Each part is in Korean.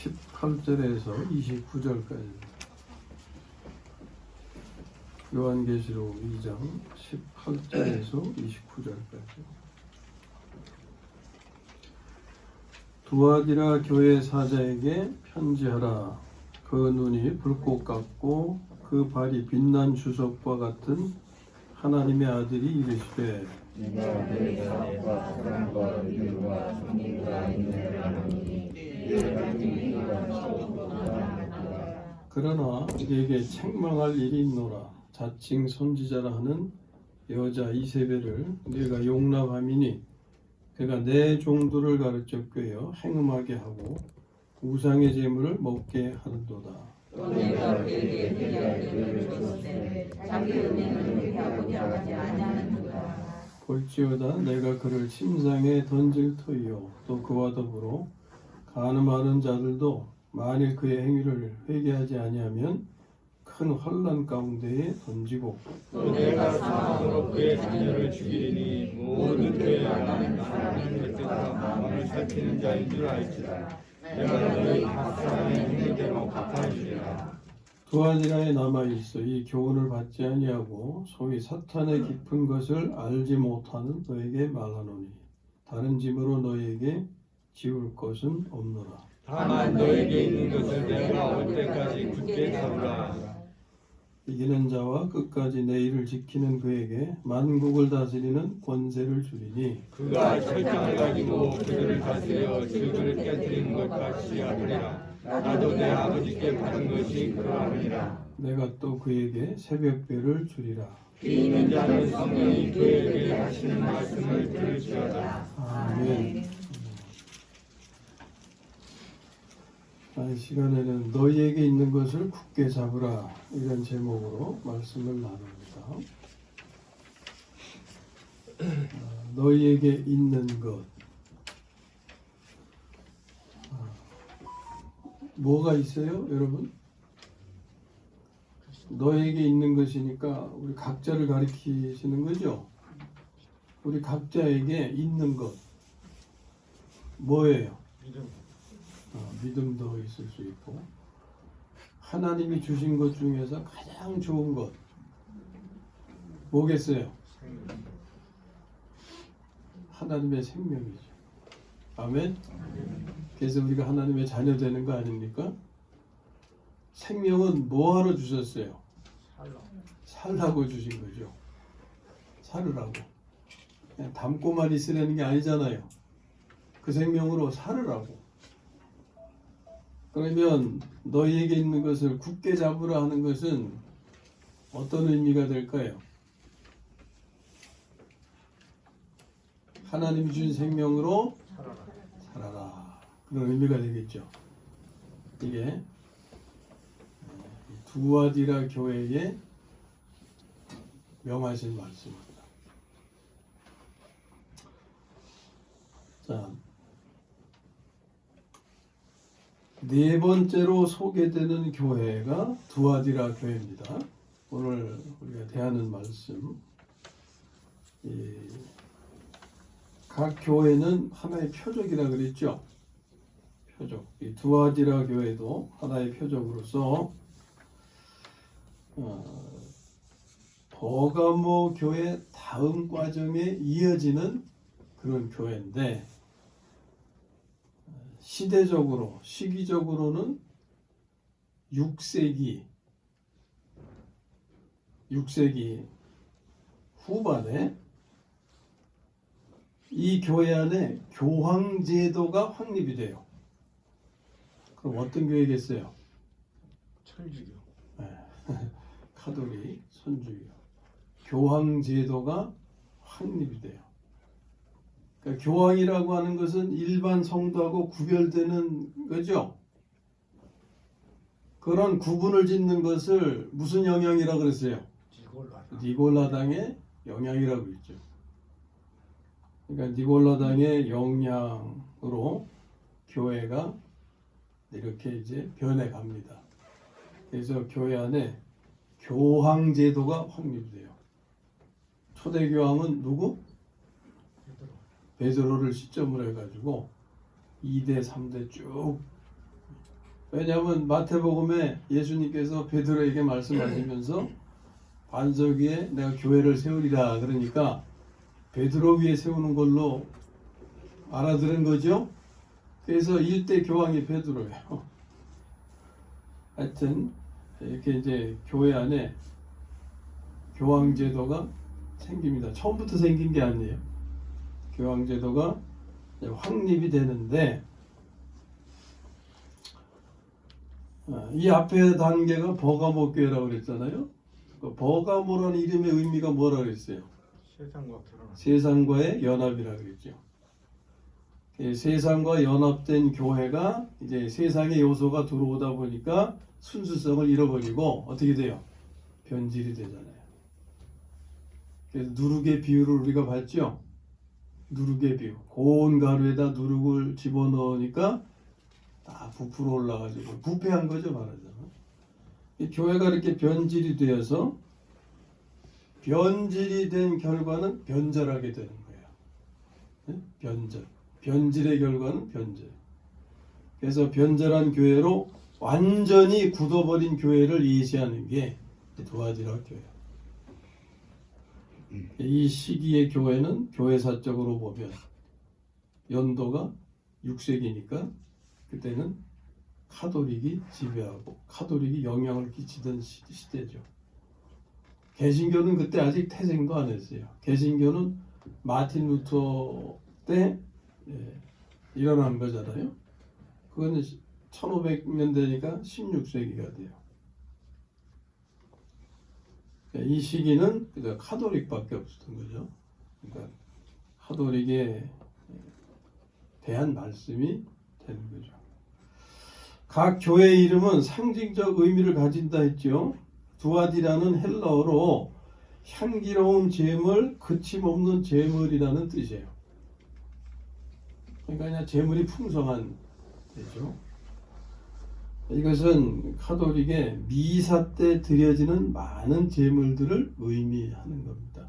18절에서 29절까지. 요한계시록 2장 18절에서 29절까지. 두아디라 교회 사자에게 편지하라. 그 눈이 불꽃 같고 그 발이 빛난 주석과 같은 하나님의 아들이 이르시되 네가 너의 사업과 사랑과 의와 정의가 있는 하나님이 네가 진리가 처음보다 그러나 네게 책망할 일이 있노라. 자칭 선지자라 하는 여자 이세벨을 네가 용납함이니 그가 내 종들을 가르쳐 꿰어 행음하게 하고 우상의 제물을 먹게 하는도다. 또 내가 그에게 회개할 기회를 줬으되 자기 은혜는 회개하고자 하지 아니하는도다. 볼지어다 내가 그를 침상에 던질 터이요 또 그와 더불어 간음하는 자들도 만일 그의 행위를 회개하지 아니하면 큰 환난 가운데에 던지고 또 내가 사망으로 그의 자녀를 죽이리니 모든 죄에 나가는 사람의 곁에서 마음을 살피는 자인 줄 알지라. 내가 너희 각 사람의 행위대로 갚아주리라. 두아디라에 남아있어 이 교훈을 받지 아니하고 소위 사탄의 깊은 것을 알지 못하는 너에게 말하노니 다른 짐으로 너에게 지울 것은 없노라. 다만 너에게 있는 것을 내가 올 때까지 굳게 잡으라. 이기는 자와 끝까지 내 일을 지키는 그에게 만국을 다스리는 권세를 주리니 그가 철장을 가지고 그들을 다스려 질그를 깨뜨리는 것 같이 하리라. 나도 내 아버지께 받은 것이 그러하니라. 내가 또 그에게 새벽별을 주리라. 귀 있는 자는 성령이 그에게 하시는 말씀을 들을지어다. 아멘. 이 시간에는 너희에게 있는 것을 굳게 잡으라 이런 제목으로 말씀을 나눕니다. 너희에게 있는 것. 뭐가 있어요, 여러분? 너에게 있는 것이니까 우리 각자를 가리키시는 거죠? 우리 각자에게 있는 것 뭐예요? 믿음도 있을 수 있고 하나님이 주신 것 중에서 가장 좋은 것 뭐겠어요? 하나님의 생명이죠. 아멘? 그래서 우리가 하나님의 자녀 되는 거 아닙니까? 생명은 뭐하러 주셨어요? 살라고 주신 거죠. 살으라고. 그냥 담고만 있으려는 게 아니잖아요. 그 생명으로 살으라고. 그러면 너희에게 있는 것을 굳게 잡으라 하는 것은 어떤 의미가 될까요? 하나님이 주신 생명으로 살아라. 그런 의미가 되겠죠. 이게 두아디라 교회에 명하신 말씀입니다. 자, 네 번째로 소개되는 교회가 두아디라 교회입니다. 오늘 우리가 대하는 말씀, 각 교회는 하나의 표적이라 그랬죠. 표적. 이 두아디라 교회도 하나의 표적으로서 버가모 교회 다음 과정에 이어지는 그런 교회인데 시대적으로, 시기적으로는 6세기 후반에 이 교회 안에 교황제도가 확립이 돼요. 그럼 어떤 교회겠어요? 천주교. 카톨릭, 선주교. 교황제도가 확립이 돼요. 그러니까 교황이라고 하는 것은 일반 성도하고 구별되는 거죠. 그런 구분을 짓는 것을 무슨 영향이라고 그랬어요? 니골라당의 영향이라고 했죠. 그러니까 니골라당의 영향으로 교회가 이렇게 이제 변해갑니다. 그래서 교회 안에 교황제도가 확립돼요. 초대 교황은 누구? 베드로를 시점으로 해가지고 2대, 3대 쭉 왜냐하면 마태복음에 예수님께서 베드로에게 말씀하시면서 반석 위에 내가 교회를 세우리라 그러니까 베드로 위에 세우는 걸로 알아들은 거죠. 그래서 일대 교황이 베드로예요. 하여튼 이렇게 이제 교회 안에 교황 제도가 생깁니다. 처음부터 생긴 게 아니에요. 교황 제도가 확립이 되는데 이 앞에 단계가 버가모 교회라고 그랬잖아요. 그 버가모라는 이름의 의미가 뭐라 그랬어요? 세상과 결혼. 세상과의 연합이라 그랬죠. 세상과 연합된 교회가 이제 세상의 요소가 들어오다 보니까 순수성을 잃어버리고 어떻게 돼요? 변질이 되잖아요. 그래서 누룩의 비유를 우리가 봤죠. 누룩의 비유. 고운 가루에다 누룩을 집어넣으니까 다 부풀어 올라가지고 부패한 거죠, 말하자면. 이 교회가 이렇게 변질이 되어서 변질이 된 결과는 변절하게 되는 거예요. 네? 변절. 변질의 결과는 변절. 그래서 변절한 교회로 완전히 굳어버린 교회를 예시하는 게 두아디라 교회예요. 이 시기의 교회는 교회사적으로 보면 연도가 6세기니까 그때는 카톨릭이 지배하고 카톨릭이 영향을 끼치던 시대죠. 개신교는 그때 아직 태생도 안 했어요. 개신교는 마틴 루터 때 일어난 거잖아요. 그거는 1500년대니까 16세기가 돼요. 이 시기는 카톨릭밖에 없었던 거죠. 그러니까 카톨릭에 대한 말씀이 되는 거죠. 각 교회 이름은 상징적 의미를 가진다 했죠. 두아디라는 헬라어로 향기로운 재물, 그침없는 재물이라는 뜻이에요. 그러니까 그냥 재물이 풍성한 데죠. 이것은 카톨릭의 미사 때 드려지는 많은 재물들을 의미하는 겁니다.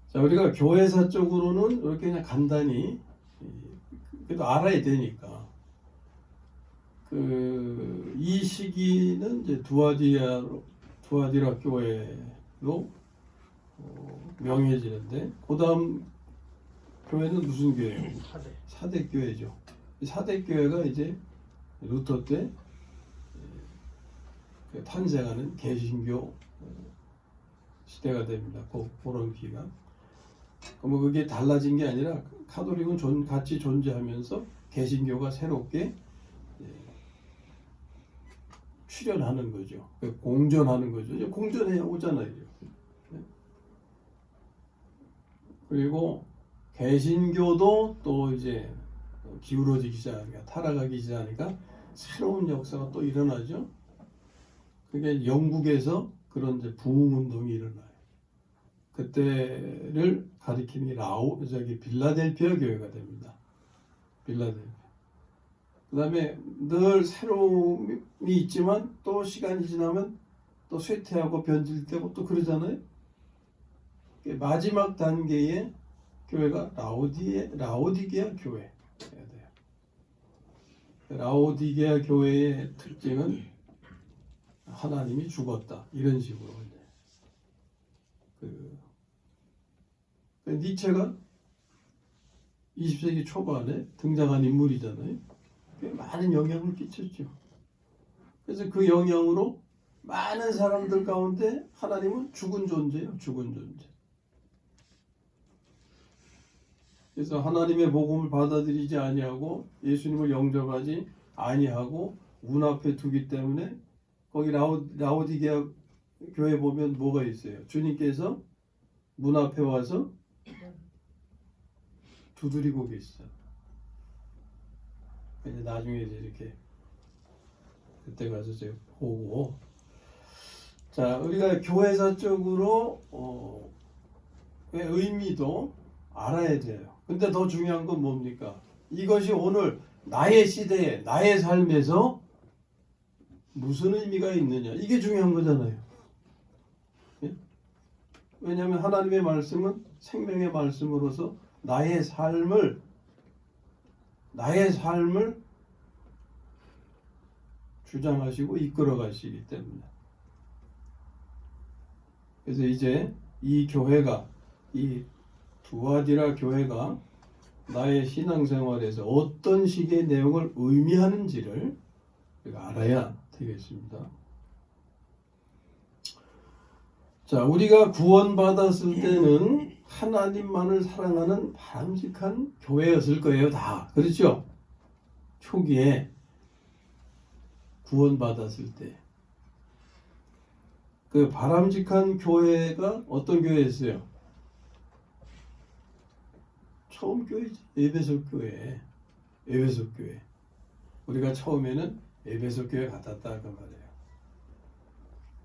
자, 우리가 교회사적으로는 이렇게 그냥 간단히 그래도 알아야 되니까 이 시기는 이제 두아디라 교회로 명해지는데 그다음 교회는 무슨 교회예요? 사대 교회죠. 사대 교회가 이제 루터 때 탄생하는 개신교 시대가 됩니다. 그런 기간. 뭐 그게 달라진 게 아니라 카톨릭은 같이 존재하면서 개신교가 새롭게 출현하는 거죠. 공존하는 거죠. 이제 공존해 오잖아요. 그리고 개신교도 또 이제 기울어지기 시작하니까 타락하기 시작하니까 새로운 역사가 또 일어나죠. 그게 영국에서 그런 이제 부흥 운동이 일어나요. 그때를 가리키는 게 빌라델피아 교회가 됩니다. 빌라델피아. 그다음에 늘 새로움이 있지만 또 시간이 지나면 또 쇠퇴하고 변질되고 또 그러잖아요. 마지막 단계의 교회가 라오디게아 교회여야 돼요. 라오디게아 교회의 특징은 하나님이 죽었다 이런 식으로 니체가 20세기 초반에 등장한 인물이잖아요. 많은 영향을 끼쳤죠. 그래서 그 영향으로 많은 사람들 가운데 하나님은 죽은 존재예요. 죽은 존재. 그래서 하나님의 복음을 받아들이지 아니하고 예수님을 영접하지 아니하고 문 앞에 두기 때문에 거기 라오디게아 교회 보면 뭐가 있어요? 주님께서 문 앞에 와서 두드리고 계시잖아요. 이제 나중에 이렇게 그때 가서 제가 보고 자 우리가 교회사적으로 의미도 알아야 돼요. 근데 더 중요한 건 뭡니까? 이것이 오늘 나의 시대에 나의 삶에서 무슨 의미가 있느냐 이게 중요한 거잖아요. 예? 왜냐하면 하나님의 말씀은 생명의 말씀으로서 나의 삶을 주장하시고 이끌어 가시기 때문에. 그래서 이제 이 교회가, 이 두아디라 교회가 나의 신앙생활에서 어떤 식의 내용을 의미하는지를 우리가 알아야 되겠습니다. 자, 우리가 구원받았을 때는 하나님만을 사랑하는 바람직한 교회였을 거예요, 다. 그렇죠? 초기에 구원받았을 때. 그 바람직한 교회가 어떤 교회였어요? 처음 교회지. 에베소 교회. 에베소 교회. 우리가 처음에는 에베소 교회 같았다 그 말이에요.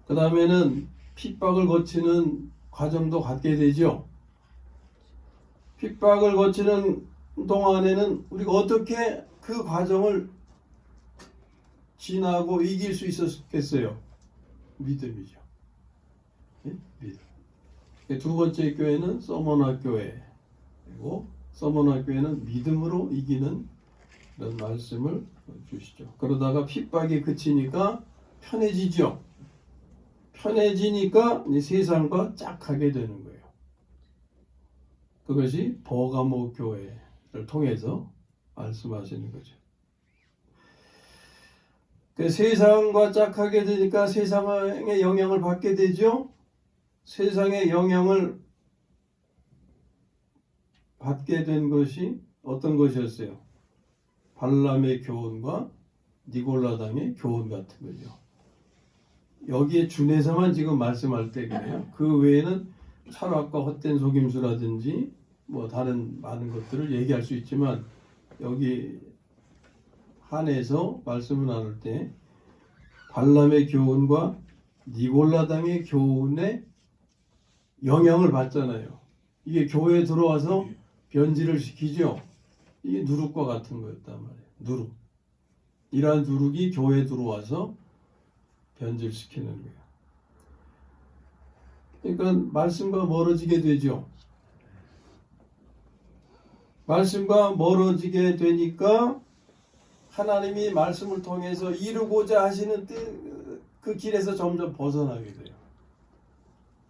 그 다음에는 핍박을 거치는 과정도 갖게 되죠. 핍박을 거치는 동안에는 우리가 어떻게 그 과정을 지나고 이길 수 있었겠어요? 믿음이죠. 예? 믿음. 두 번째 교회는 서머나 교회. 그리고 서머나 교회는 믿음으로 이기는 이런 말씀을 주시죠. 그러다가 핍박이 그치니까 편해지죠. 편해지니까 세상과 짝하게 되는 거예요. 그것이 버가모 교회를 통해서 말씀하시는 거죠. 그 세상과 짝하게 되니까 세상의 영향을 받게 되죠. 세상의 영향을 받게 된 것이 어떤 것이었어요? 발람의 교훈과 니골라당의 교훈 같은 거죠. 여기에 준해서만 지금 말씀할 때 그래요. 그 외에는 철학과 헛된 속임수라든지 뭐 다른 많은 것들을 얘기할 수 있지만 여기 한해서 말씀을 나눌 때 발람의 교훈과 니골라당의 교훈에 영향을 받잖아요. 이게 교회에 들어와서 변질을 시키죠. 이게 누룩과 같은 거였단 말이에요. 누룩. 이러한 누룩이 교회에 들어와서 변질시키는 거예요. 그러니까 말씀과 멀어지게 되죠. 말씀과 멀어지게 되니까 하나님이 말씀을 통해서 이루고자 하시는 그 길에서 점점 벗어나게 돼요.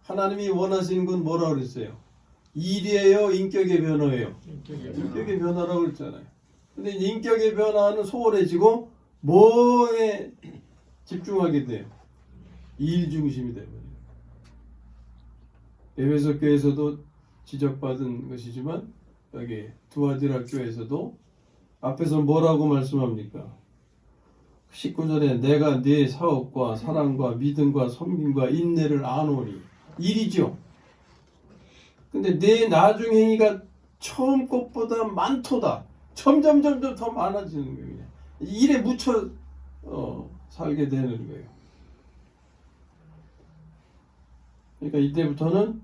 하나님이 원하시는 건 뭐라고 그랬어요? 일이에요? 인격의 변화예요? 인격의 변화라고 그랬잖아요. 근데 인격의 변화는 소홀해지고 뭐에 집중하게 돼요? 일 중심이 되버려요. 에베소 교회에서도 지적받은 것이지만 여기 두아디라 교회에서도 앞에서 뭐라고 말씀합니까? 19절에 내가 네 사업과 사랑과 믿음과 섬김과 인내를 아노니 일이죠. 근데 내 나중 행위가 처음 것보다 많도다. 점점 더 많아지는 거예요. 일에 묻혀 살게 되는 거예요. 그러니까 이때부터는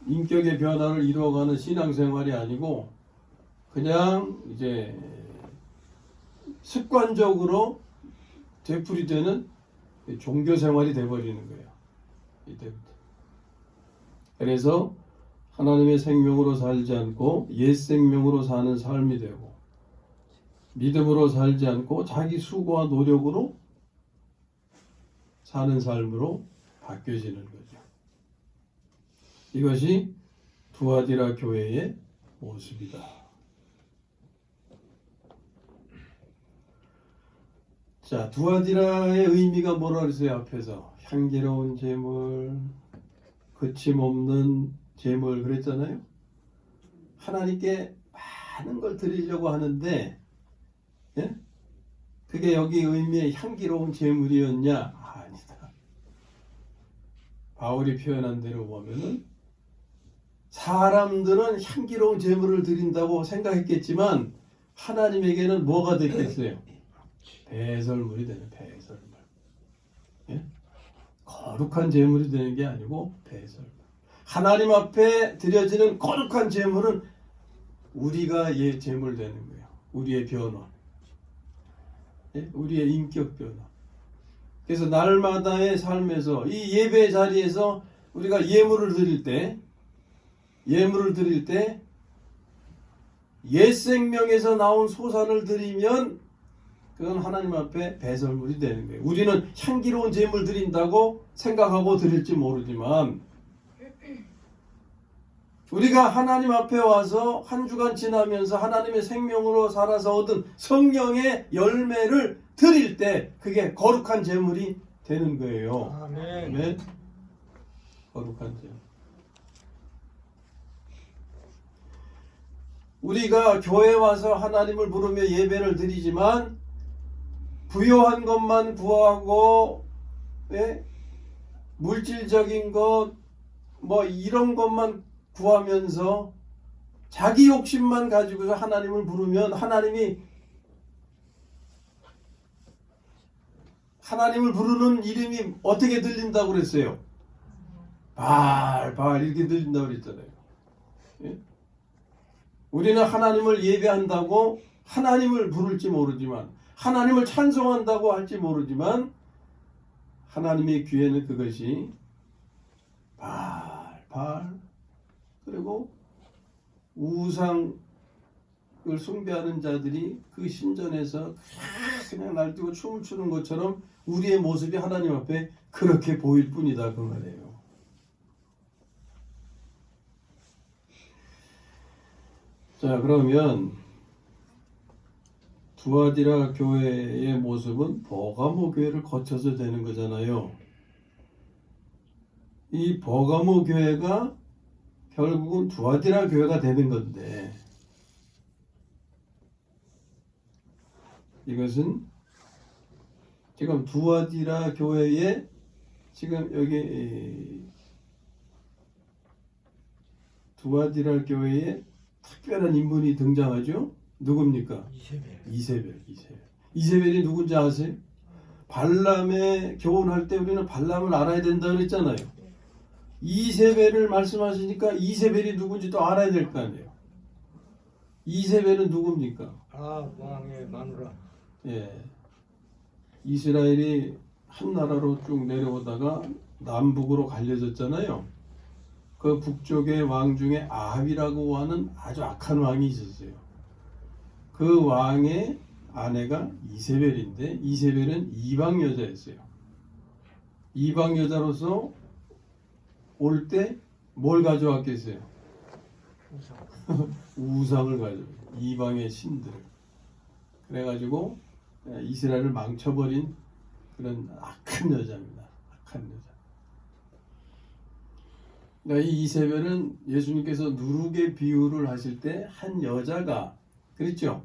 인격의 변화를 이루어가는 신앙생활이 아니고 그냥 이제 습관적으로 되풀이되는 종교생활이 돼버리는 거예요. 이때부터. 그래서 하나님의 생명으로 살지 않고 옛 생명으로 사는 삶이 되고 믿음으로 살지 않고 자기 수고와 노력으로 사는 삶으로 바뀌어지는 거죠. 이것이 두아디라 교회의 모습이다. 자, 두아디라의 의미가 뭐라 그랬어요? 앞에서 향기로운 제물, 거침없는 제물 그랬잖아요. 하나님께 많은 걸 드리려고 하는데 예? 그게 여기 의미의 향기로운 제물이었냐? 아니다. 바울이 표현한 대로 보면은 사람들은 향기로운 제물을 드린다고 생각했겠지만 하나님에게는 뭐가 됐겠어요? 배설물이 되는 배설물. 예? 거룩한 제물이 되는 게 아니고 배설물. 하나님 앞에 드려지는 거룩한 제물은 우리가 제물 되는 거예요. 우리의 변화. 예? 우리의 인격 변화. 그래서 날마다의 삶에서 이 예배 자리에서 우리가 예물을 드릴 때 옛 생명에서 나온 소산을 드리면 그건 하나님 앞에 배설물이 되는 거예요. 우리는 향기로운 제물 드린다고 생각하고 드릴지 모르지만 우리가 하나님 앞에 와서 한 주간 지나면서 하나님의 생명으로 살아서 얻은 성령의 열매를 드릴 때 그게 거룩한 제물이 되는 거예요. 아멘. 네? 거룩한 제물. 우리가 교회 와서 하나님을 부르며 예배를 드리지만 부요한 것만 구하고 예? 물질적인 것 뭐 이런 것만 구하면서 자기 욕심만 가지고서 하나님을 부르면 하나님을 부르는 이름이 어떻게 들린다고 그랬어요? 바알 이렇게 들린다고 그랬잖아요. 예? 우리는 하나님을 예배한다고 하나님을 부를지 모르지만 하나님을 찬송한다고 할지 모르지만 하나님의 귀에는 그것이 바알 그리고 우상을 숭배하는 자들이 그 신전에서 그냥 날뛰고 춤을 추는 것처럼 우리의 모습이 하나님 앞에 그렇게 보일 뿐이다 그 말이에요. 자, 그러면 두아디라 교회의 모습은 버가모 교회를 거쳐서 되는 거잖아요. 이 버가모 교회가 결국은 두아디라 교회가 되는 건데 이것은 지금 두아디라 교회에 지금 여기 두아디라 교회에 특별한 인물이 등장하죠. 누굽니까? 이세벨이 누군지 아세요? 발람의 교훈할 때 우리는 발람을 알아야 된다 그랬잖아요. 이세벨을 말씀하시니까 이세벨이 누군지 또 알아야 될 거 아니에요. 이세벨은 누굽니까? 왕의 마누라. 예. 이스라엘이 한 나라로 쭉 내려오다가 남북으로 갈려졌잖아요. 그 북쪽의 왕 중에 아합이라고 하는 아주 악한 왕이 있었어요. 그 왕의 아내가 이세벨인데 이세벨은 이방 여자였어요. 이방 여자로서 올 때 뭘 가져왔겠어요? 우상을 가져왔어요. 이방의 신들을. 그래가지고 이스라엘을 망쳐버린 그런 악한 여자입니다. 악한 여자. 그러니까 이 이세벨은 예수님께서 누룩의 비유를 하실 때 한 여자가 그랬죠.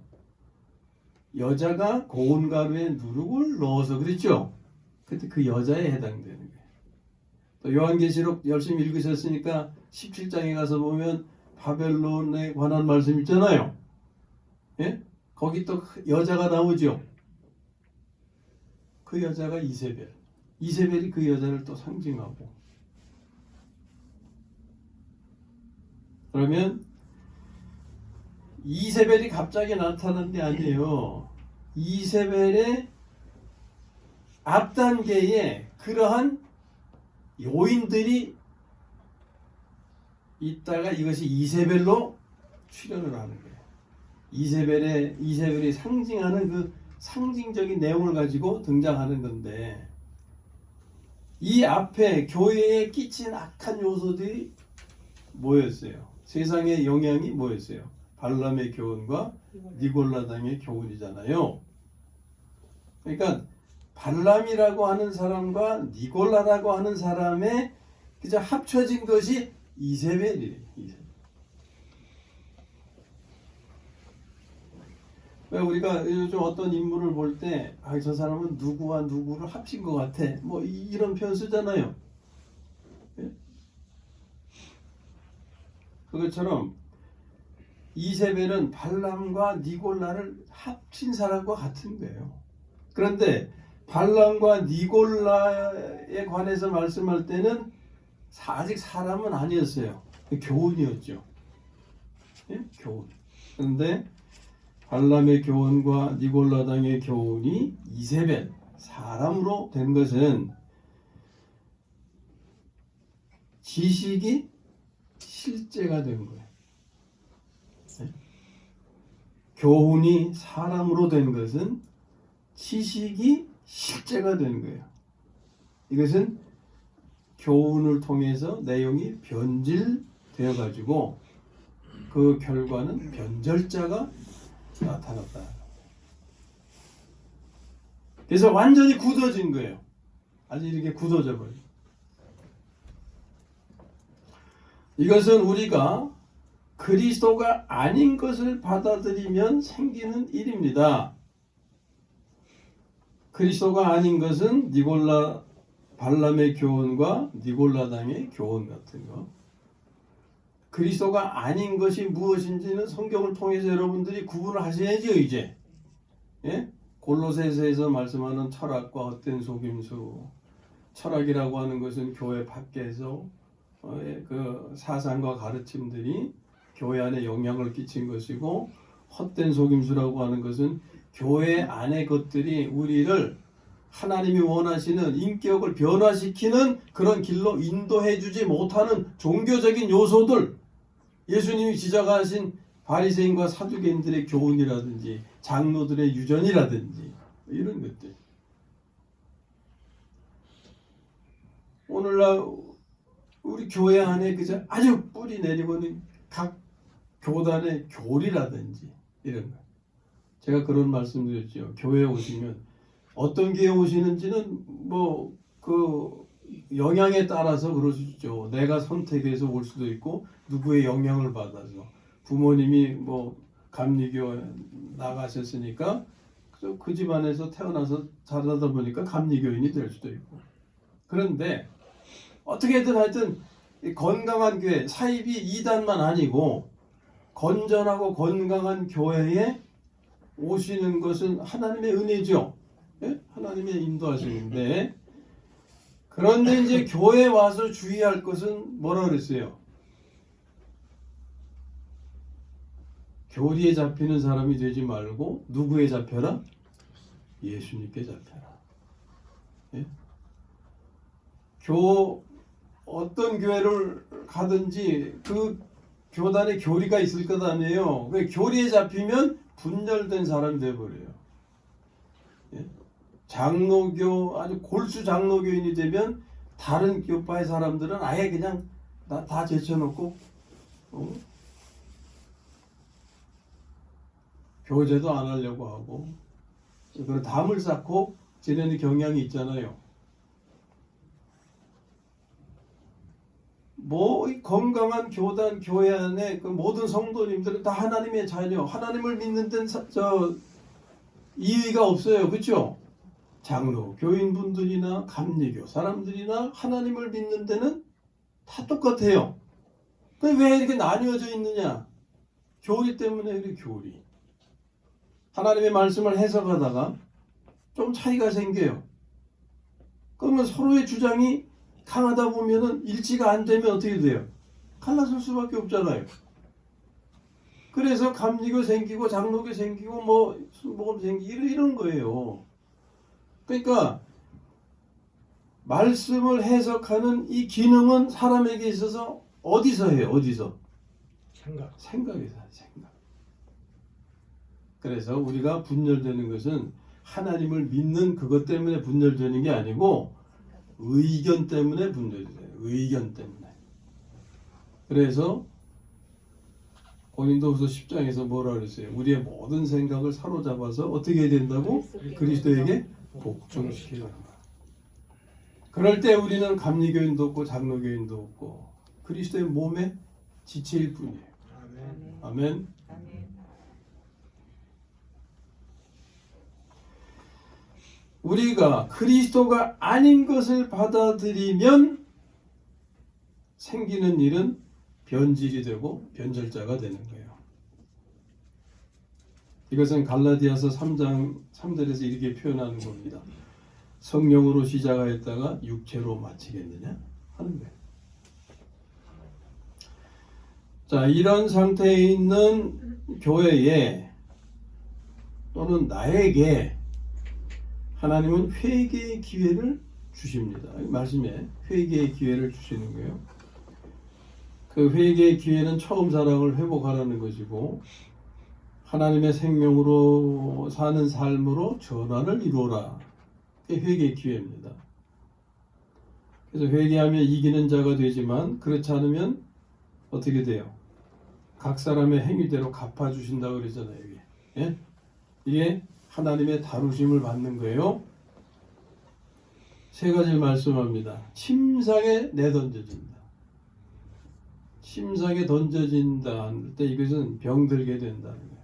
여자가 고운 가루에 누룩을 넣어서 그랬죠. 그때 그 여자에 해당되는 거예요. 또 요한계시록 열심히 읽으셨으니까 17장에 가서 보면 바벨론에 관한 말씀 있잖아요. 예? 거기 또 여자가 나오죠. 그 여자가 이세벨. 이세벨이 그 여자를 또 상징하고. 그러면 이세벨이 갑자기 나타난 게 아니에요. 이세벨의 앞단계에 그러한 요인들이 있다가 이것이 이세벨로 출현을 하는 거예요. 이세벨이 상징하는 그 상징적인 내용을 가지고 등장하는 건데 이 앞에 교회에 끼친 악한 요소들이 뭐였어요? 세상의 영향이 뭐였어요? 발람의 교훈과 니골라당의 교훈이잖아요. 그러니까 발람이라고 하는 사람과 니골라라고 하는 사람의 그저 합쳐진 것이 이세벨이에요. 우리가 요즘 어떤 인물을 볼 때 저 사람은 누구와 누구를 합친 것 같아. 뭐 이런 표현 쓰잖아요. 예? 그것처럼 이세벨은 발람과 니골라를 합친 사람과 같은 거예요. 그런데 발람과 니골라에 관해서 말씀할 때는 아직 사람은 아니었어요. 교훈이었죠. 예? 교훈. 그런데 발람의 교훈과 니골라당의 교훈이 이세벨, 사람으로 된 것은 지식이 실제가 된 거예요. 네? 교훈이 사람으로 된 것은 지식이 실제가 되는 거예요. 이것은 교훈을 통해서 내용이 변질되어 가지고 그 결과는 변절자가 나타났다. 그래서 완전히 굳어진 거예요. 아주 이렇게 굳어져 버려요. 이것은 우리가 그리스도가 아닌 것을 받아들이면 생기는 일입니다. 그리스도가 아닌 것은 니골라 발람의 교훈과 니골라당의 교훈 같은 거. 그리스도가 아닌 것이 무엇인지는 성경을 통해서 여러분들이 구분을 하셔야죠, 이제. 예? 골로새서에서 말씀하는 철학과 헛된 속임수. 철학이라고 하는 것은 교회 밖에서 그 사상과 가르침들이 교회 안에 영향을 끼친 것이고, 헛된 속임수라고 하는 것은 교회 안의 것들이 우리를 하나님이 원하시는 인격을 변화시키는 그런 길로 인도해 주지 못하는 종교적인 요소들, 예수님이 지적하신 바리새인과 사두개인들의 교훈이라든지 장로들의 유전이라든지 이런 것들. 오늘날 우리 교회 안에 그저 아주 뿌리 내리고는 각 교단의 교리라든지 이런 거. 제가 그런 말씀드렸죠. 교회에 오시면 어떤 교회에 오시는지는 뭐 그 영향에 따라서 그러시죠. 내가 선택해서 올 수도 있고 누구의 영향을 받아서 부모님이 뭐 감리교 나가셨으니까 그 집안에서 태어나서 자라다 보니까 감리교인이 될 수도 있고. 그런데 어떻게든 하여튼 건강한 교회, 사입이 이단만 아니고 건전하고 건강한 교회에 오시는 것은 하나님의 은혜죠. 예? 하나님의 인도하시는데, 그런데 이제 교회에 와서 주의할 것은 뭐라 그랬어요? 교리에 잡히는 사람이 되지 말고 누구에 잡혀라? 예수님께 잡혀라. 예? 어떤 교회를 가든지 그 교단에 교리가 있을 것 아니에요. 그 교리에 잡히면 분열된 사람이 되어버려요. 예? 장로교, 아주 골수 장로교인이 되면 다른 교파의 사람들은 아예 그냥 다 제쳐놓고 교제도 안 하려고 하고 그런 담을 쌓고 지내는 경향이 있잖아요. 뭐 건강한 교단 교회 안에 그 모든 성도님들은 다 하나님의 자녀, 하나님을 믿는 데는 이의가 없어요, 그렇죠? 장로, 교인분들이나 감리교 사람들이나 하나님을 믿는 데는 다 똑같아요. 근데 왜 이렇게 나뉘어져 있느냐? 교리 때문에 이렇게 교리. 하나님의 말씀을 해석하다가 좀 차이가 생겨요. 그러면 서로의 주장이 강하다 보면은 일치가 안 되면 어떻게 돼요? 갈라설 수밖에 없잖아요. 그래서 감리교 생기고 장로교 생기고 뭐 순복음 생기고 이런 거예요. 그러니까 말씀을 해석하는 이 기능은 사람에게 있어서 어디서 해요? 어디서? 생각에서 해요. 생각. 그래서 우리가 분열되는 것은 하나님을 믿는 그것 때문에 분열되는 게 아니고 의견 때문에 분열돼요. 의견 때문에. 그래서 고린도후서 10장에서 뭐라 그랬어요? 우리의 모든 생각을 사로잡아서 어떻게 해야 된다고? 그리스도에게 복종시켜야 한다. 그럴 때 우리는 감리교인도 없고 장로교인도 없고 그리스도의 몸의 지체일 뿐이에요. 아멘. 우리가 그리스도가 아닌 것을 받아들이면 생기는 일은 변질이 되고 변절자가 되는 거예요. 이것은 갈라디아서 3장 3절에서 이렇게 표현하는 겁니다. 성령으로 시작하였다가 육체로 마치겠느냐 하는 거예요. 자, 이런 상태에 있는 교회에 또는 나에게 하나님은 회개의 기회를 주십니다. 말씀에 회개의 기회를 주시는 거예요. 그 회개의 기회는 처음 사랑을 회복하라는 것이고 하나님의 생명으로 사는 삶으로 전환을 이루어라. 그게 회개의 기회입니다. 그래서 회개하며 이기는 자가 되지만 그렇지 않으면 어떻게 돼요? 각 사람의 행위대로 갚아주신다고 그러잖아요. 이게. 예? 이게 하나님의 다루심을 받는 거예요. 세 가지를 말씀합니다. 침상에 내던져진다. 침상에 던져진다 할 때 이것은 병들게 된다는 거예요.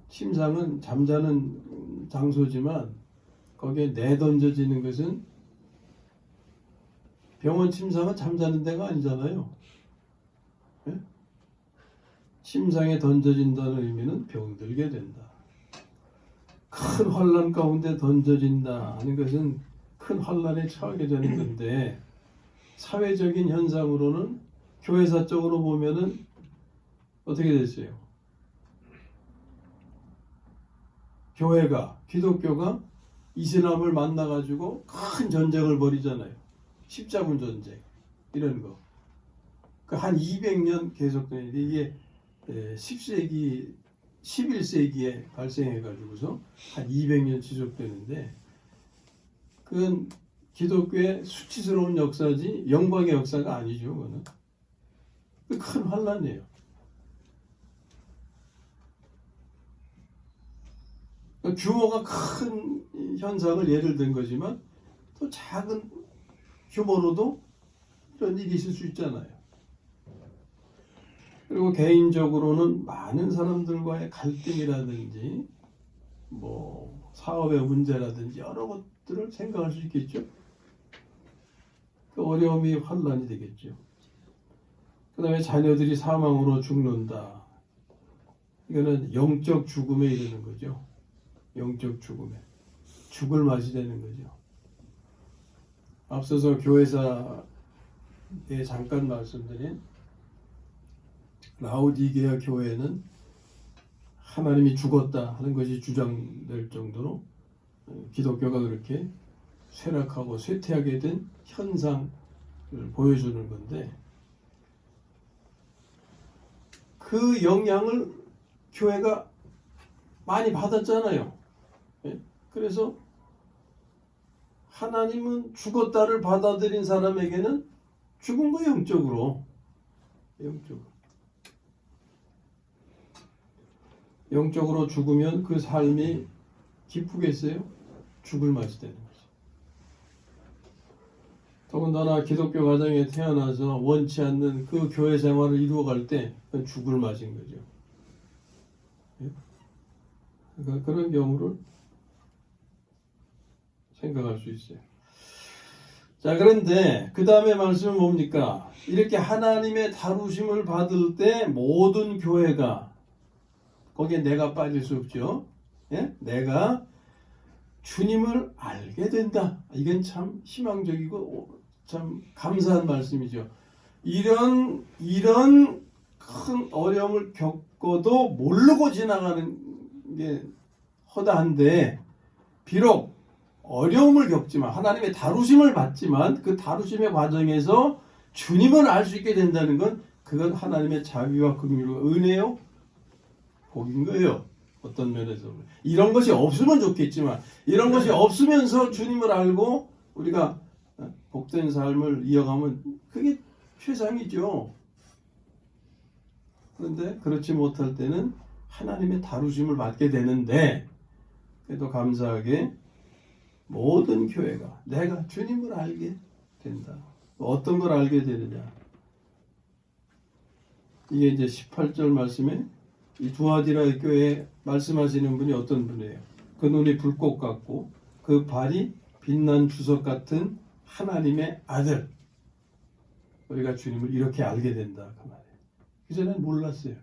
침상은 잠자는 장소지만 거기에 내던져지는 것은 병원 침상은 잠자는 데가 아니잖아요. 예? 침상에 던져진다는 의미는 병들게 된다. 큰 환난 가운데 던져진다 하는 것은 큰 환난에 처하게 되는 건데 사회적인 현상으로는 교회사적으로 보면은 어떻게 됐어요? 교회가 기독교가 이슬람을 만나가지고 큰 전쟁을 벌이잖아요. 십자군 전쟁 이런 거. 한 200년 계속되는데 이게 10세기 11세기에 발생해가지고서 한 200년 지속되는데 그건 기독교의 수치스러운 역사지 영광의 역사가 아니죠. 그거는 큰 환난이에요. 규모가 큰 현상을 예를 든 거지만 또 작은 규모로도 이런 일이 있을 수 있잖아요. 그리고 개인적으로는 많은 사람들과의 갈등이라든지 뭐 사업의 문제라든지 여러 것들을 생각할 수 있겠죠. 그 어려움이 환난이 되겠죠. 그 다음에 자녀들이 사망으로 죽는다. 이거는 영적 죽음에 이르는 거죠. 영적 죽음에. 죽을 맛이 되는 거죠. 앞서서 교회사에 잠깐 말씀드린 라오디게아 교회는 하나님이 죽었다 하는 것이 주장될 정도로 기독교가 그렇게 쇠락하고 쇠퇴하게 된 현상을 보여주는 건데 그 영향을 교회가 많이 받았잖아요. 그래서 하나님은 죽었다를 받아들인 사람에게는 죽은 거 영적으로 영적으로 죽으면 그 삶이 기쁘겠어요? 죽을 맛이 되는 거죠. 더군다나 기독교 가정에 태어나서 원치 않는 그 교회 생활을 이루어갈 때 그건 죽을 맛인 거죠. 그러니까 그런 경우를 생각할 수 있어요. 자, 그런데 그 다음에 말씀은 뭡니까? 이렇게 하나님의 다루심을 받을 때 모든 교회가 거기에 내가 빠질 수 없죠. 예? 내가 주님을 알게 된다. 이건 참 희망적이고 참 감사한 말씀이죠. 이런 큰 어려움을 겪어도 모르고 지나가는 게 허다한데 비록 어려움을 겪지만 하나님의 다루심을 받지만 그 다루심의 과정에서 주님을 알 수 있게 된다는 건 그건 하나님의 자비와 긍휼과 은혜요 복인 거예요. 어떤 면에서 이런 것이 없으면 좋겠지만 이런 것이 없으면서 주님을 알고 우리가 복된 삶을 이어가면 그게 최상이죠. 그런데 그렇지 못할 때는 하나님의 다루심을 받게 되는데 그래도 감사하게 모든 교회가 내가 주님을 알게 된다. 어떤 걸 알게 되느냐. 이게 이제 18절 말씀에 이 두아디라 교회에 말씀하시는 분이 어떤 분이에요? 그 눈이 불꽃 같고 그 발이 빛난 주석 같은 하나님의 아들. 우리가 주님을 이렇게 알게 된다. 그 말이에요. 그전엔 몰랐어요.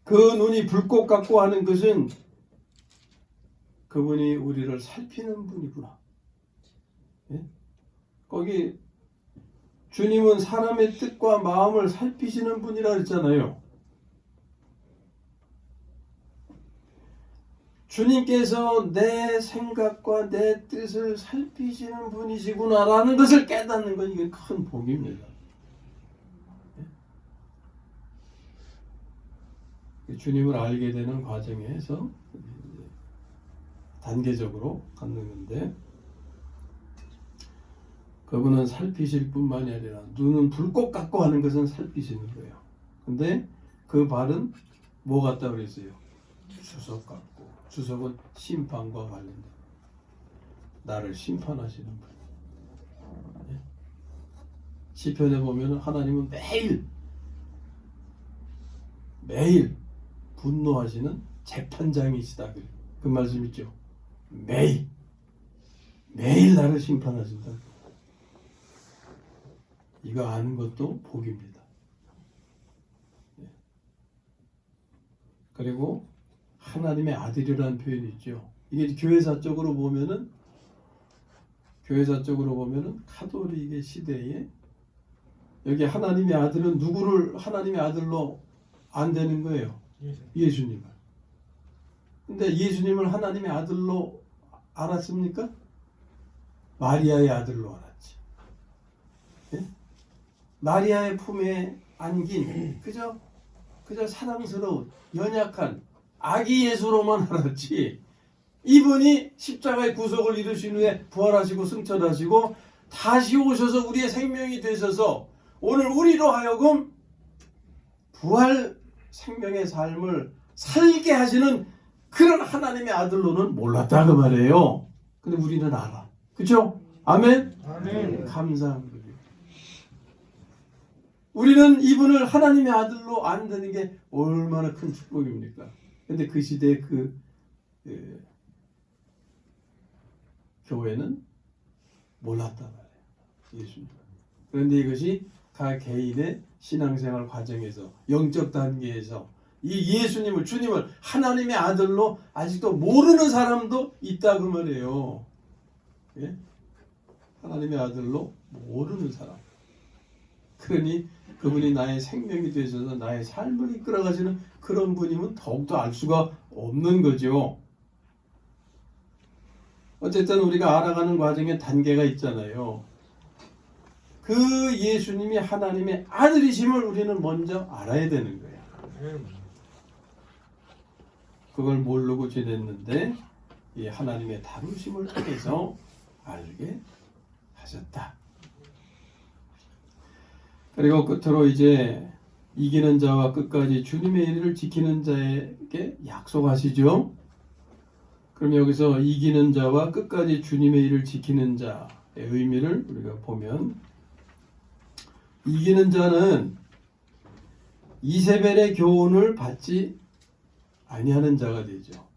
그 눈이 불꽃 같고 하는 것은 그분이 우리를 살피는 분이구나. 예? 거기 주님은 사람의 뜻과 마음을 살피시는 분이라 그랬잖아요. 주님께서 내 생각과 내 뜻을 살피시는 분이시구나라는 것을 깨닫는 건 이게 큰 복입니다. 주님을 알게 되는 과정에서 단계적으로 갖는 건데, 그분은 살피실 뿐만이 아니라 눈은 불꽃 같고 하는 것은 살피시는 거예요. 근데 그 발은 뭐 같다 그랬어요? 주석 같고. 주석은 심판과 관련된, 나를 심판하시는 분. 네? 시편에 보면 하나님은 매일 분노하시는 재판장이시다. 그 말씀 있죠. 매일 나를 심판하신다. 이거 아는 것도 복입니다. 그리고 하나님의 아들이라는 표현이 있죠. 이게 교회사적으로 보면은 카톨릭의 시대에 여기 하나님의 아들은 누구를 하나님의 아들로 안 되는 거예요? 예수님을. 근데 예수님을 하나님의 아들로 알았습니까? 마리아의 아들로 알았지. 예? 마리아의 품에 안긴 그저 사랑스러운 연약한 아기 예수로만 알았지, 이분이 십자가의 구속을 이루신 후에 부활하시고 승천하시고 다시 오셔서 우리의 생명이 되셔서 오늘 우리로 하여금 부활 생명의 삶을 살게 하시는 그런 하나님의 아들로는 몰랐다 그 말이에요. 근데 우리는 알아. 그렇죠? 아멘? 아멘. 감사합니다. 우리는 이분을 하나님의 아들로 안다는 게 얼마나 큰 축복입니까? 근데 그 시대의 교회는 몰랐단 말이에요. 예수님. 그런데 이것이 각 개인의 신앙생활 과정에서, 영적 단계에서 이 예수님을, 주님을 하나님의 아들로 아직도 모르는 사람도 있다 그 말이에요. 예? 하나님의 아들로 모르는 사람. 그러니 그분이 나의 생명이 되셔서 나의 삶을 이끌어가시는 그런 분이면 더욱더 알 수가 없는 거죠. 어쨌든 우리가 알아가는 과정에 단계가 있잖아요. 그 예수님이 하나님의 아들이심을 우리는 먼저 알아야 되는 거예요. 그걸 모르고 지냈는데 이 하나님의 다루심을 통해서 알게 하셨다. 그리고 끝으로 이제 이기는 자와 끝까지 주님의 일을 지키는 자에게 약속하시죠. 그럼 여기서 이기는 자와 끝까지 주님의 일을 지키는 자의 의미를 우리가 보면, 이기는 자는 이세벨의 교훈을 받지 아니하는 자가 되죠.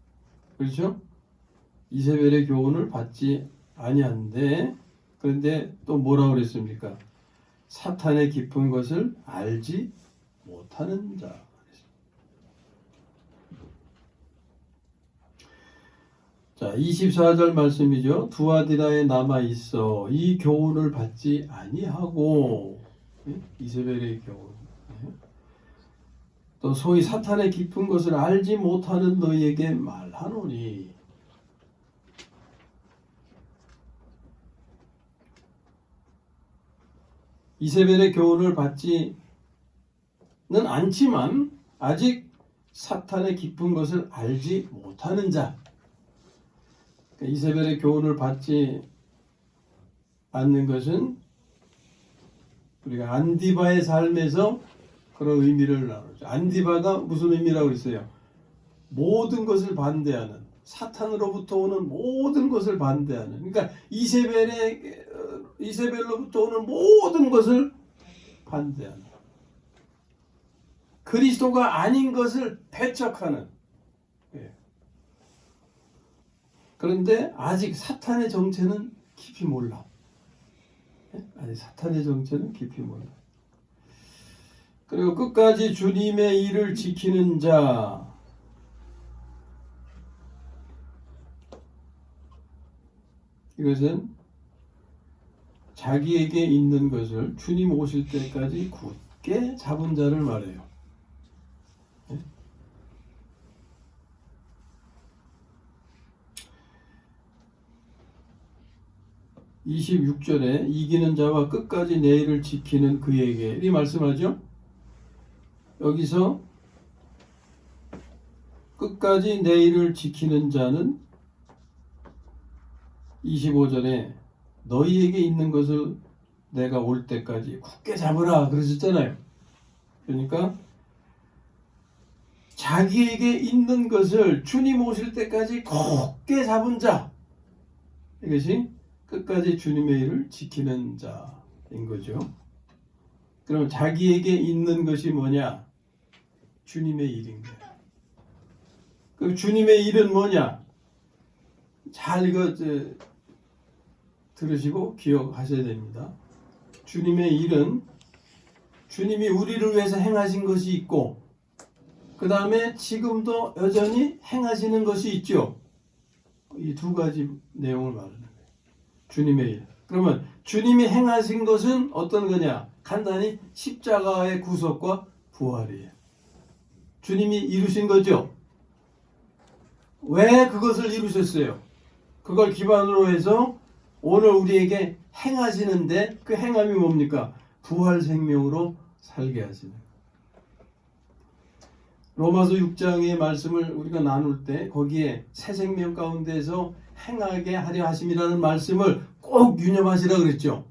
그렇죠? 이세벨의 교훈을 받지 아니하는데, 그런데 또 뭐라고 그랬습니까? 사탄의 깊은 것을 알지 못하는 자. 자, 24절 말씀이죠. 두아디라에 남아 있어 이 교훈을 받지 아니하고, 이세벨의 교훈. 또 소위 사탄의 깊은 것을 알지 못하는 너희에게 말하노니. 이세벨의 교훈을 받지는 않지만 아직 사탄의 깊은 것을 알지 못하는 자. 이세벨의 교훈을 받지 않는 것은 우리가 안디바의 삶에서 그런 의미를 나누죠. 안디바가 무슨 의미라고 그랬어요? 모든 것을 반대하는, 사탄으로부터 오는 모든 것을 반대하는. 그러니까 이세벨로부터 오는 모든 것을 반대하는, 그리스도가 아닌 것을 배척하는. 그런데 아직 사탄의 정체는 깊이 몰라. 아직 사탄의 정체는 깊이 몰라. 그리고 끝까지 주님의 일을 지키는 자. 이것은 자기에게 있는 것을 주님 오실 때까지 굳게 잡은 자를 말해요. 26절에 이기는 자와 끝까지 내 일을 지키는 그에게 이 말씀하죠. 여기서 끝까지 내 일을 지키는 자는 25절에 너희에게 있는 것을 내가 올 때까지 굳게 잡으라 그러셨잖아요. 그러니까 자기에게 있는 것을 주님 오실 때까지 굳게 잡은 자, 이것이 끝까지 주님의 일을 지키는 자인 거죠. 그럼 자기에게 있는 것이 뭐냐? 주님의 일인 거예요. 그 주님의 일은 뭐냐? 잘 이거 들으시고 기억하셔야 됩니다. 주님의 일은 주님이 우리를 위해서 행하신 것이 있고, 그 다음에 지금도 여전히 행하시는 것이 있죠. 이 두 가지 내용을 말하는 거예요. 주님의 일. 그러면 주님이 행하신 것은 어떤 거냐? 간단히 십자가의 구속과 부활이에요. 주님이 이루신 거죠. 왜 그것을 이루셨어요? 그걸 기반으로 해서 오늘 우리에게 행하시는데, 그 행함이 뭡니까? 부활 생명으로 살게 하시는. 로마서 6장의 말씀을 우리가 나눌 때 거기에 새 생명 가운데서 행하게 하려 하심이라는 말씀을 꼭 유념하시라 그랬죠.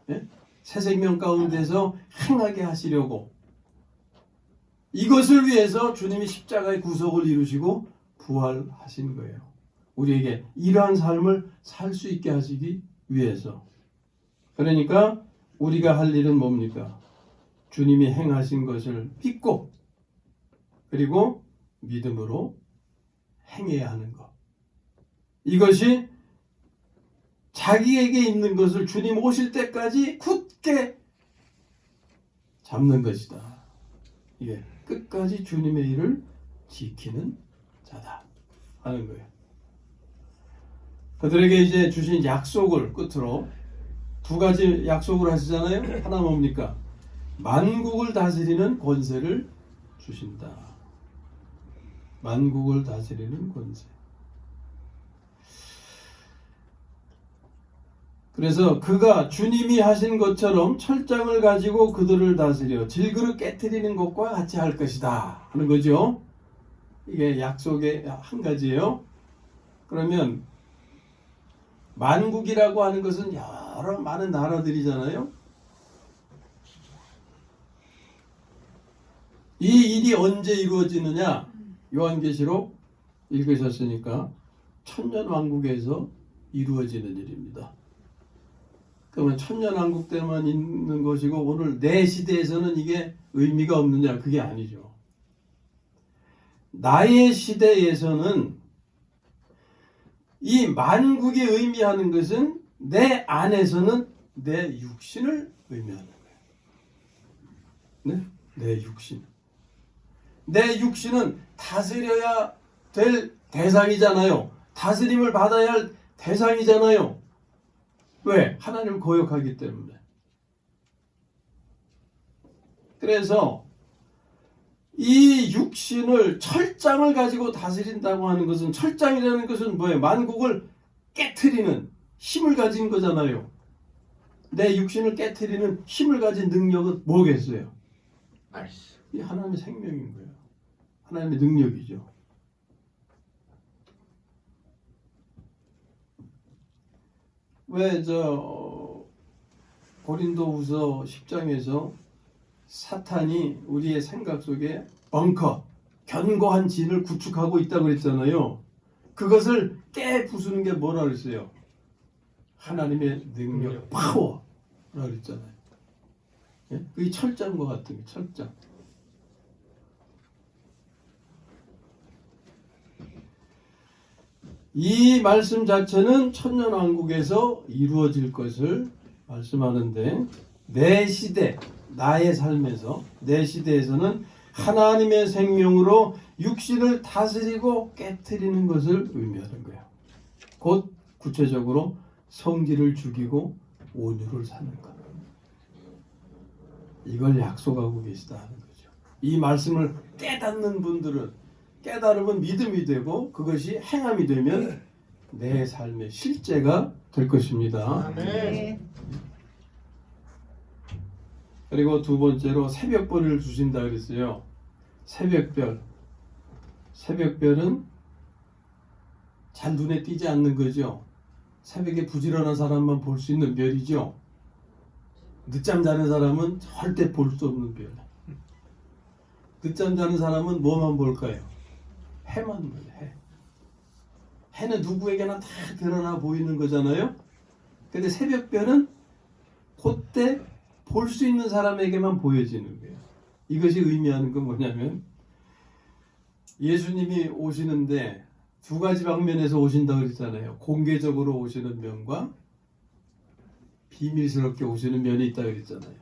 예? 새 생명 가운데서 행하게 하시려고, 이것을 위해서 주님이 십자가의 구속을 이루시고 부활하신 거예요. 우리에게 이러한 삶을 살 수 있게 하시기 위해서. 그러니까 우리가 할 일은 뭡니까? 주님이 행하신 것을 믿고, 그리고 믿음으로 행해야 하는 것. 이것이 자기에게 있는 것을 주님 오실 때까지 굳게 잡는 것이다. 이게 끝까지 주님의 일을 지키는 자다 하는 거예요. 그들에게 이제 주신 약속을 끝으로 두 가지 약속을 하시잖아요. 하나 뭡니까? 만국을 다스리는 권세를 주신다. 만국을 다스리는 권세. 그래서 그가 주님이 하신 것처럼 철장을 가지고 그들을 다스려 질그릇 깨트리는 것과 같이 할 것이다 하는 거죠. 이게 약속의 한 가지예요. 그러면 만국이라고 하는 것은 여러 많은 나라들이잖아요. 이 일이 언제 이루어지느냐? 요한계시록 읽으셨으니까 천년왕국에서 이루어지는 일입니다. 그러면 천년왕국 때만 있는 것이고 오늘 내 시대에서는 이게 의미가 없느냐? 그게 아니죠. 나의 시대에서는 이 만국이 의미하는 것은 내 안에서는 내 육신을 의미하는 거예요. 네? 내 육신. 내 육신은 다스려야 될 대상이잖아요. 다스림을 받아야 할 대상이잖아요. 왜? 하나님을 거역하기 때문에. 그래서 이 육신을 철장을 가지고 다스린다고 하는 것은, 철장이라는 것은 뭐예요? 만국을 깨트리는 힘을 가진 거잖아요. 내 육신을 깨트리는 힘을 가진 능력은 뭐겠어요? 이 하나님의 생명인 거예요. 하나님의 능력이죠. 왜 고린도후서 10장에서 사탄이 우리의 생각 속에 벙커, 견고한 진을 구축하고 있다고 그랬잖아요. 그것을 깨부수는 게 뭐라 그랬어요? 하나님의 능력, 파워라 그랬잖아요. 예? 그게 철장과 같은 게 철장. 이 말씀 자체는 천년왕국에서 이루어질 것을 말씀하는데, 내 시대, 나의 삶에서, 내 시대에서는 하나님의 생명으로 육신을 다스리고 깨트리는 것을 의미하는 거예요. 곧 구체적으로 성질을 죽이고 온유를 사는 것. 이걸 약속하고 계시다 하는 거죠. 이 말씀을 깨닫는 분들은, 깨달으면 믿음이 되고 그것이 행함이 되면 내 삶의 실제가 될 것입니다. 네. 그리고 두 번째로 새벽별을 주신다 그랬어요. 새벽별. 새벽별은 잘 눈에 띄지 않는 거죠. 새벽에 부지런한 사람만 볼 수 있는 별이죠. 늦잠 자는 사람은 절대 볼 수 없는 별. 늦잠 자는 사람은 뭐만 볼까요? 해만 봐요. 해. 해는 누구에게나 다 드러나 보이는 거잖아요. 근데 새벽별은 그때 볼 수 있는 사람에게만 보여지는 거예요. 이것이 의미하는 건 뭐냐면 예수님이 오시는데 두 가지 방면에서 오신다고 그랬잖아요. 공개적으로 오시는 면과 비밀스럽게 오시는 면이 있다고 그랬잖아요.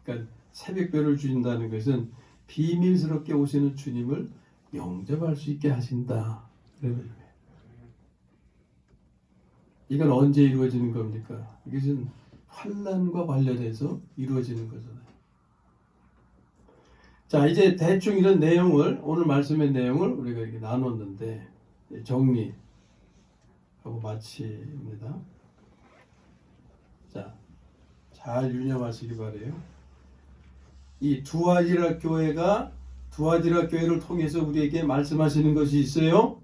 그러니까 새벽별을 주신다는 것은 비밀스럽게 오시는 주님을 영접할 수 있게 하신다. 그러면 이건 언제 이루어지는 겁니까? 이것은 환난과 관련해서 이루어지는 거잖아요. 자, 이제 대충 이런 내용을 오늘 말씀의 내용을 우리가 이렇게 나눴는데 정리하고 마칩니다. 자, 잘 유념하시기 바래요. 이 두아디라 교회가 두아디라 교회를 통해서 우리에게 말씀하시는 것이 있어요.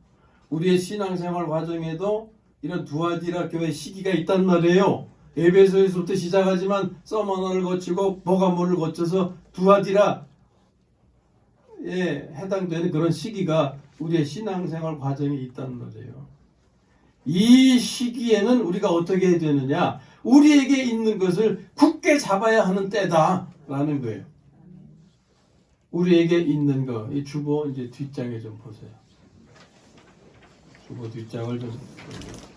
우리의 신앙생활 과정에도 이런 두아디라 교회 시기가 있단 말이에요. 에베소에서부터 시작하지만 서머너를 거치고 버가모를 거쳐서 두아디라에 해당되는 그런 시기가 우리의 신앙생활 과정에 있단 말이에요. 이 시기에는 우리가 어떻게 해야 되느냐? 우리에게 있는 것을 굳게 잡아야 하는 때다라는 거예요. 우리에게 있는 거, 이 주보 이제 뒷장에 좀 보세요. 주보 뒷장을 좀 보세요.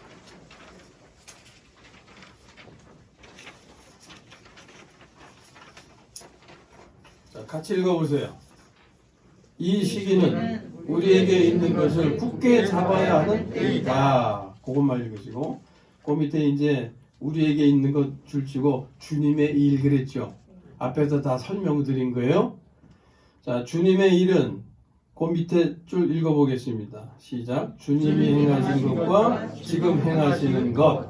자, 같이 읽어보세요. 이 시기는 우리에게 있는 것을 굳게 잡아야 하는 때이다. 그것만 읽으시고 그 밑에 이제 우리에게 있는 것 줄치고 주님의 일 그랬죠. 앞에서 다 설명드린 거예요. 자, 주님의 일은 그 밑에 줄 읽어보겠습니다. 시작. 주님이 행하신 것과 지금 행하시는 것.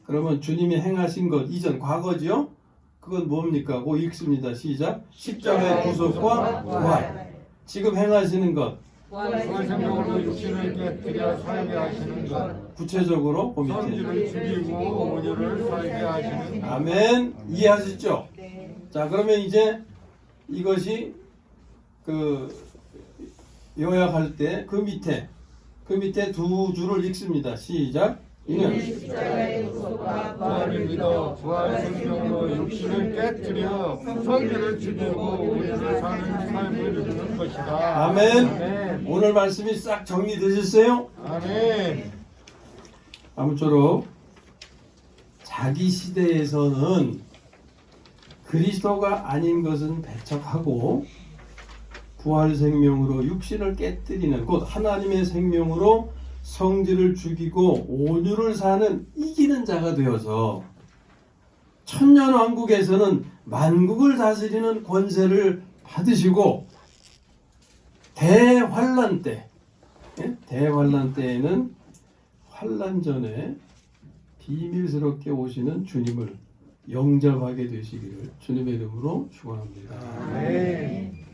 그러면 주님이 행하신 것 이전 과거죠. 그건 뭡니까? 고 읽습니다. 시작. 십자가의 구속과 부활. 지금 행하시는 것. 성령으로 육신을 깨뜨려 살게 하시는 것. 구체적으로 그 밑에. 선지를 죽이고 오류를 살게 하시는 것. 아멘. 이해하셨죠? 자, 그러면 이제 이것이 요약할 때 그 밑에 두 줄을 읽습니다. 시작. 이는 십자가의 구속과 부활을 믿어 부활 생명으로 육신을 깨뜨려 선지를 죽이고 오류를 사는 삶을 이루는 것이다. 아멘. 아멘. 오늘 말씀이 싹 정리되셨어요? 아멘. 아무쪼록 자기 시대에서는 그리스도가 아닌 것은 배척하고 부활 생명으로 육신을 깨뜨리는 곧 하나님의 생명으로 성질을 죽이고 온유를 사는 이기는 자가 되어서 천년왕국에서는 만국을 다스리는 권세를 받으시고 대환란 때에는 환란 전에 비밀스럽게 오시는 주님을 영접하게 되시기를 주님의 이름으로 축원합니다. 아멘.